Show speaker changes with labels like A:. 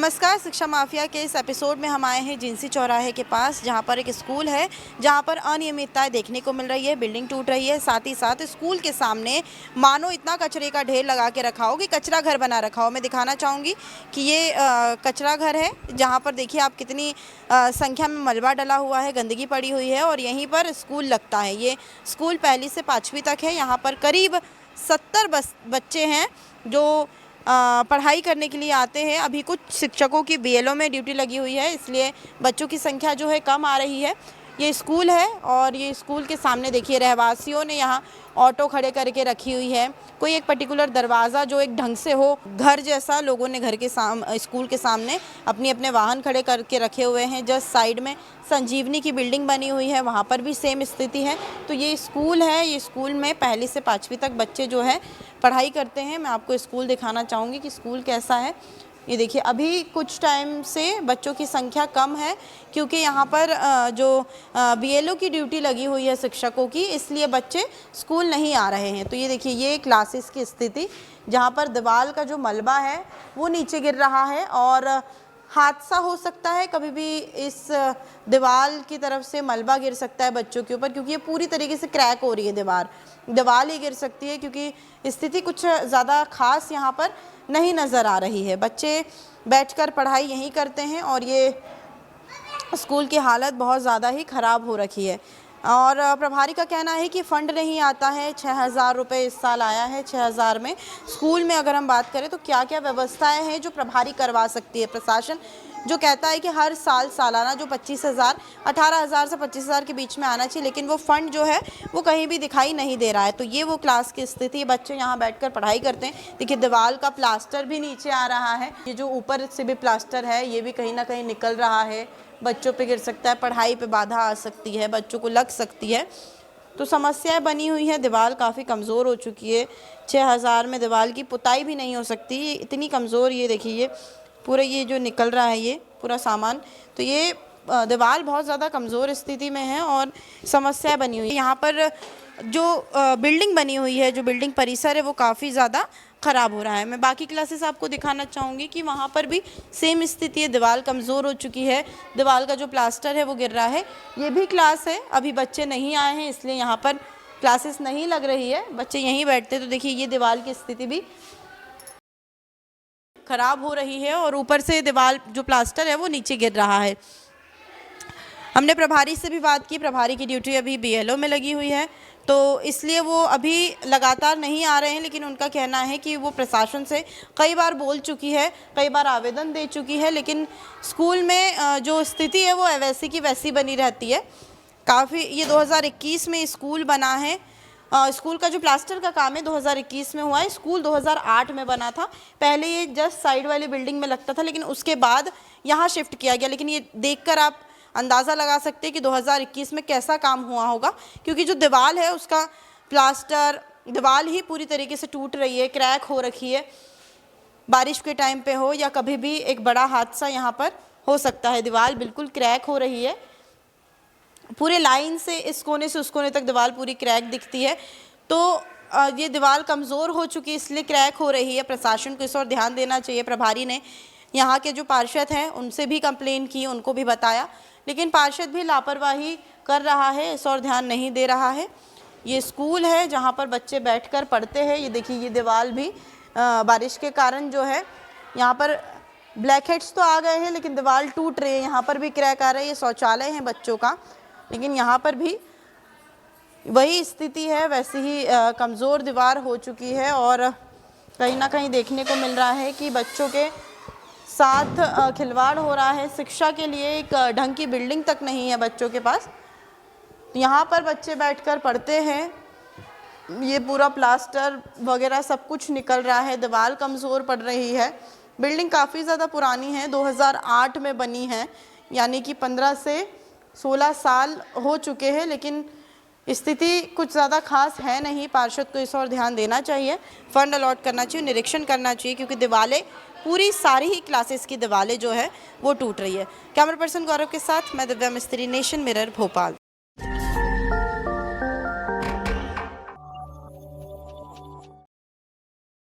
A: नमस्कार। शिक्षा माफिया के इस एपिसोड में हम आए हैं जिंसी चौराहे के पास, जहां पर एक स्कूल है जहां पर अनियमितताएं देखने को मिल रही है। बिल्डिंग टूट रही है, साथ ही साथ स्कूल के सामने मानो इतना कचरे का ढेर लगा के रखा हो कि कचरा घर बना रखा हो। मैं दिखाना चाहूँगी कि ये कचरा घर है, जहाँ पर देखिए आप कितनी संख्या में मलबा डला हुआ है, गंदगी पड़ी हुई है और यहीं पर स्कूल लगता है। ये स्कूल 1ली से 5वीं तक है। यहाँ पर करीब 70 बच्चे हैं जो पढ़ाई करने के लिए आते हैं। अभी कुछ शिक्षकों की बीएलओ में ड्यूटी लगी हुई है, इसलिए बच्चों की संख्या जो है कम आ रही है। ये स्कूल है और ये स्कूल के सामने देखिए रहवासियों ने यहाँ ऑटो खड़े करके रखी हुई है। कोई एक पर्टिकुलर दरवाज़ा जो एक ढंग से हो, घर जैसा, लोगों ने घर के स्कूल के सामने अपने वाहन खड़े करके रखे हुए हैं। जस्ट साइड में संजीवनी की बिल्डिंग बनी हुई है, वहाँ पर भी सेम स्थिति है। तो ये स्कूल है, ये स्कूल में 1ली से 5वीं तक बच्चे जो है पढ़ाई करते हैं। मैं आपको स्कूल दिखाना चाहूँगी कि स्कूल कैसा है। ये देखिए अभी कुछ टाइम से बच्चों की संख्या कम है, क्योंकि यहाँ पर जो बीएलओ की ड्यूटी लगी हुई है शिक्षकों की, इसलिए बच्चे स्कूल नहीं आ रहे हैं। तो ये देखिए ये क्लासेस की स्थिति, जहाँ पर दीवार का जो मलबा है वो नीचे गिर रहा है और हादसा हो सकता है। कभी भी इस दीवार की तरफ से मलबा गिर सकता है बच्चों के ऊपर, क्योंकि ये पूरी तरीके से क्रैक हो रही है। दीवार ही गिर सकती है, क्योंकि स्थिति कुछ ज़्यादा खास यहाँ पर नहीं नज़र आ रही है। बच्चे बैठकर पढ़ाई यहीं करते हैं और ये स्कूल की हालत बहुत ज़्यादा ही ख़राब हो रखी है। और प्रभारी का कहना है कि फ़ंड नहीं आता है। 6000 रुपये इस साल आया है। 6000 में स्कूल में अगर हम बात करें तो क्या क्या व्यवस्थाएं हैं जो प्रभारी करवा सकती है। प्रशासन जो कहता है कि हर साल सालाना जो 25,000 18,000 से 25,000 के बीच में आना चाहिए, लेकिन वो फ़ंड जो है वो कहीं भी दिखाई नहीं दे रहा है। तो ये वो क्लास की स्थिति है। बच्चे यहाँ बैठकर पढ़ाई करते हैं। देखिए दीवार का प्लास्टर भी नीचे आ रहा है। ये जो ऊपर से भी प्लास्टर है ये भी कहीं ना कहीं निकल रहा है, बच्चों पे गिर सकता है, पढ़ाई पे बाधा आ सकती है, बच्चों को लग सकती है। तो समस्याएं बनी हुई है। दीवार काफ़ी कमज़ोर हो चुकी है। 6000 में दीवार की पुताई भी नहीं हो सकती, इतनी कमज़ोर। ये देखिए ये पूरा ये जो निकल रहा है ये पूरा सामान, तो ये दीवार बहुत ज़्यादा कमज़ोर स्थिति में है और समस्या बनी हुई है। यहाँ पर जो बिल्डिंग बनी हुई है, जो बिल्डिंग परिसर है, वो काफ़ी ज़्यादा ख़राब हो रहा है। मैं बाकी क्लासेस आपको दिखाना चाहूँगी कि वहाँ पर भी सेम स्थिति है। दीवार कमज़ोर हो चुकी है, दीवार का जो प्लास्टर है वो गिर रहा है। ये भी क्लास है, अभी बच्चे नहीं आए हैं, इसलिए यहाँ पर क्लासेस नहीं लग रही है, बच्चे यहीं बैठते। तो देखिए ये दीवार की स्थिति भी ख़राब हो रही है और ऊपर से दीवार जो प्लास्टर है वो नीचे गिर रहा है। हमने प्रभारी से भी बात की। प्रभारी की ड्यूटी अभी बीएलओ में लगी हुई है, तो इसलिए वो अभी लगातार नहीं आ रहे हैं, लेकिन उनका कहना है कि वो प्रशासन से कई बार बोल चुकी है, कई बार आवेदन दे चुकी है, लेकिन स्कूल में जो स्थिति है वो वैसी की वैसी बनी रहती है। काफ़ी ये 2021 में स्कूल बना है। स्कूल का जो प्लास्टर का काम है 2021 में हुआ है। स्कूल 2008 में बना था। पहले ये जस्ट साइड वाली बिल्डिंग में लगता था, लेकिन उसके बाद यहाँ शिफ्ट किया गया। लेकिन ये देखकर आप अंदाज़ा लगा सकते हैं कि 2021 में कैसा काम हुआ होगा, क्योंकि जो दीवार है उसका प्लास्टर, दीवार ही पूरी तरीके से टूट रही है, क्रैक हो रखी है। बारिश के टाइम पे हो या कभी भी एक बड़ा हादसा यहाँ पर हो सकता है। दीवार बिल्कुल क्रैक हो रही है, पूरे लाइन से इस कोने से उस कोने तक दीवार पूरी क्रैक दिखती है। तो ये दीवार कमज़ोर हो चुकी है, इसलिए क्रैक हो रही है। प्रशासन को इस और ध्यान देना चाहिए। प्रभारी ने यहाँ के जो पार्षद हैं उनसे भी कंप्लेन की, उनको भी बताया, लेकिन पार्षद भी लापरवाही कर रहा है, इस और ध्यान नहीं दे रहा है। ये स्कूल है जहाँ पर बच्चे बैठकर पढ़ते हैं। ये देखिए ये दीवार भी बारिश के कारण जो है यहाँ पर ब्लैक हेड्स तो आ गए हैं, लेकिन दीवार टूट रही है। यहाँ पर भी क्रैक आ रहा है। ये शौचालय है बच्चों का, लेकिन यहाँ पर भी वही स्थिति है, वैसी ही कमज़ोर दीवार हो चुकी है और कहीं ना कहीं देखने को मिल रहा है कि बच्चों के साथ खिलवाड़ हो रहा है। शिक्षा के लिए एक ढंग की बिल्डिंग तक नहीं है बच्चों के पास। यहाँ पर बच्चे बैठकर पढ़ते हैं। ये पूरा प्लास्टर वगैरह सब कुछ निकल रहा है, दीवार कमज़ोर पड़ रही है। बिल्डिंग काफ़ी ज़्यादा पुरानी है, 2008 में बनी है, यानी कि 15 से 16 साल हो चुके हैं, लेकिन स्थिति कुछ ज़्यादा खास है नहीं। पार्षद को इस और ध्यान देना चाहिए, फ़ंड अलॉट करना चाहिए, निरीक्षण करना चाहिए, क्योंकि दीवारें पूरी सारी ही क्लासेस की दीवारें जो है वो टूट रही है। कैमरा पर्सन गौरव के साथ मैं दिव्या मिस्त्री, नेशन मिरर, भोपाल।